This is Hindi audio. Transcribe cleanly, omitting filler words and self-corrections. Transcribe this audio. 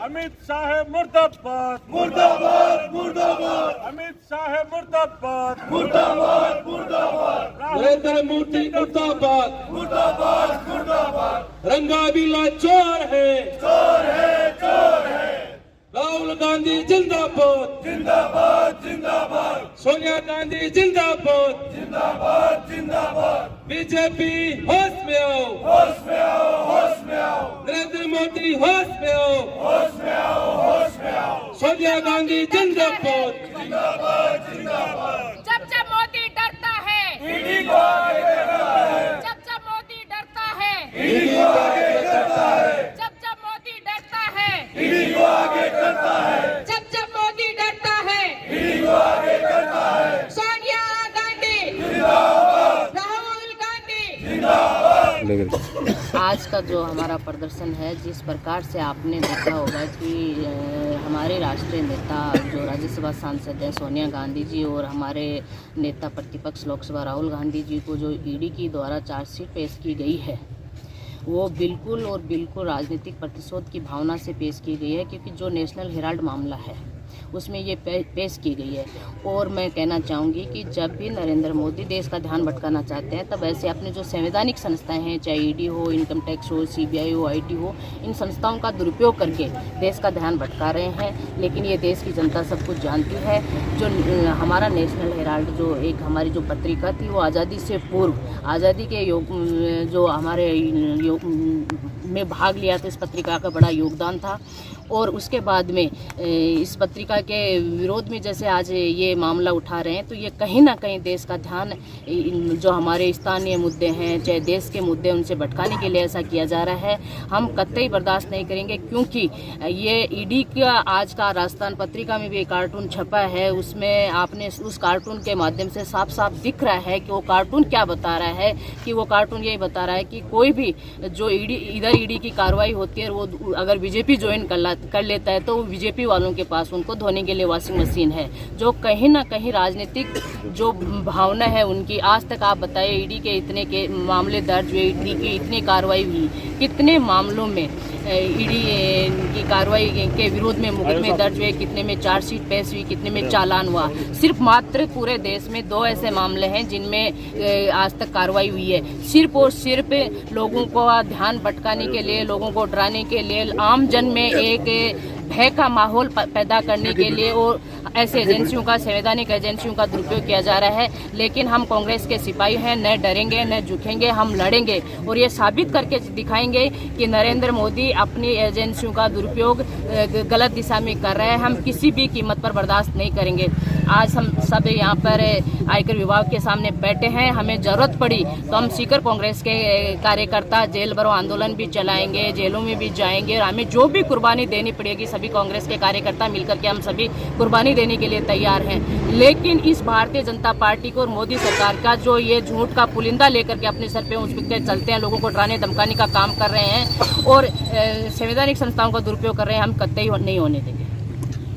अमित शाह मुर्दाबाद मुर्दाबाद मुर्दाबाद अमित शाह मुर्दाबाद मुर्दाबाद मुर्दाबाद नरेंद्र मोदी मुर्दाबाद मुर्दाबाद मुर्दाबाद रंगा बिला चोर है चोर है चोर है राहुल गांधी जिंदाबाद जिंदाबाद जिंदाबाद सोनिया गांधी जिंदाबाद जिंदाबाद जिंदाबाद बीजेपी होश में आओ होश में आओ होश में आओ नरेंद्र मोदी होश में आओ होश में आओ होश में आओ सोनिया गांधी जिंदाबाद जिंदाबाद जिंदाबाद जब जब मोदी डरता है ईडी को आगे करता है जब जब मोदी डरता है ईडी को आगे करता है जब जब मोदी डरता है ईडी को आगे करता है जब जब मोदी डरता है ईडी को आगे करता है सोनिया गांधी जिंदाबाद राहुल गांधी जिंदाबाद। आज का जो हमारा प्रदर्शन है, जिस प्रकार से आपने देखा होगा कि हमारे राष्ट्रीय नेता जो राज्यसभा सांसद हैं सोनिया गांधी जी और हमारे नेता प्रतिपक्ष लोकसभा राहुल गांधी जी को जो ईडी की द्वारा चार्जशीट पेश की गई है, वो बिल्कुल और बिल्कुल राजनीतिक प्रतिशोध की भावना से पेश की गई है, क्योंकि जो नेशनल हेराल्ड मामला है उसमें ये पेश की गई है। और मैं कहना चाहूँगी कि जब भी नरेंद्र मोदी देश का ध्यान भटकाना चाहते हैं, तब ऐसे अपने जो संवैधानिक संस्थाएं हैं, चाहे ईडी हो, इनकम टैक्स हो, सीबीआई हो, आईटी हो, इन संस्थाओं का दुरुपयोग करके देश का ध्यान भटका रहे हैं। लेकिन ये देश की जनता सब कुछ जानती है। जो हमारा नेशनल हेराल्ड जो एक हमारी जो पत्रिका थी, वो आज़ादी से पूर्व, आज़ादी के जो हमारे में भाग लिया था, इस पत्रिका का बड़ा योगदान था। और उसके बाद में इस पत्रिका के विरोध में जैसे आज ये मामला उठा रहे हैं, तो ये कहीं ना कहीं देश का ध्यान जो हमारे स्थानीय मुद्दे हैं, चाहे देश के मुद्दे, उनसे भटकाने के लिए ऐसा किया जा रहा है। हम कतई बर्दाश्त नहीं करेंगे, क्योंकि ये ईडी का आज का राजस्थान पत्रिका में भी एक कार्टून छपा है। उसमें आपने उस कार्टून के माध्यम से साफ साफ दिख रहा है कि वो कार्टून क्या बता रहा है, कि वो कार्टून यही बता रहा है कि कोई भी जो इधर ईडी की कार्रवाई होती है, वो अगर बीजेपी ज्वाइन कर लेता है, तो बीजेपी वालों के पास उनको धोने के लिए वॉशिंग मशीन है। जो कहीं ना कहीं राजनीतिक जो भावना है उनकी। आज तक आप बताइए, ईडी के इतने के मामले दर्ज हुए, ईडी की इतनी कार्रवाई हुई, कितने मामलों में ईडी की कार्रवाई के विरोध में मुकदमे दर्ज हुए, कितने में चार्जशीट पेश हुई, कितने में चालान हुआ। सिर्फ मात्र पूरे देश में 2 ऐसे मामले हैं जिनमें आज तक कार्रवाई हुई है। सिर्फ और सिर्फ लोगों को ध्यान भटकाने के लिए, लोगों को डराने के लिए, आम जन में एक भय का माहौल पैदा करने के लिए और ऐसे एजेंसियों का, संवैधानिक एजेंसियों का दुरुपयोग किया जा रहा है। लेकिन हम कांग्रेस के सिपाही हैं, न डरेंगे न झुकेंगे, हम लड़ेंगे और ये साबित करके दिखाएंगे कि नरेंद्र मोदी अपनी एजेंसियों का दुरुपयोग गलत दिशा में कर रहे हैं। हम किसी भी कीमत पर बर्दाश्त नहीं करेंगे। आज हम सब यहाँ पर आयकर विभाग के सामने बैठे हैं। हमें जरूरत पड़ी तो हम सीकर कांग्रेस के कार्यकर्ता जेल भरो आंदोलन भी चलाएंगे, जेलों में भी जाएंगे और हमें जो भी कुर्बानी देनी पड़ेगी, सभी कांग्रेस के कार्यकर्ता मिलकर के हम सभी कुर्बानी देने के लिए तैयार हैं। लेकिन इस भारतीय जनता पार्टी को और मोदी सरकार का जो ये झूठ का पुलिंदा लेकर के अपने सर पे उस पे चलते हैं, लोगों को डराने धमकाने का काम कर रहे हैं और संवैधानिक संस्थाओं का दुरुपयोग कर रहे हैं, हम कतई नहीं होने देंगे।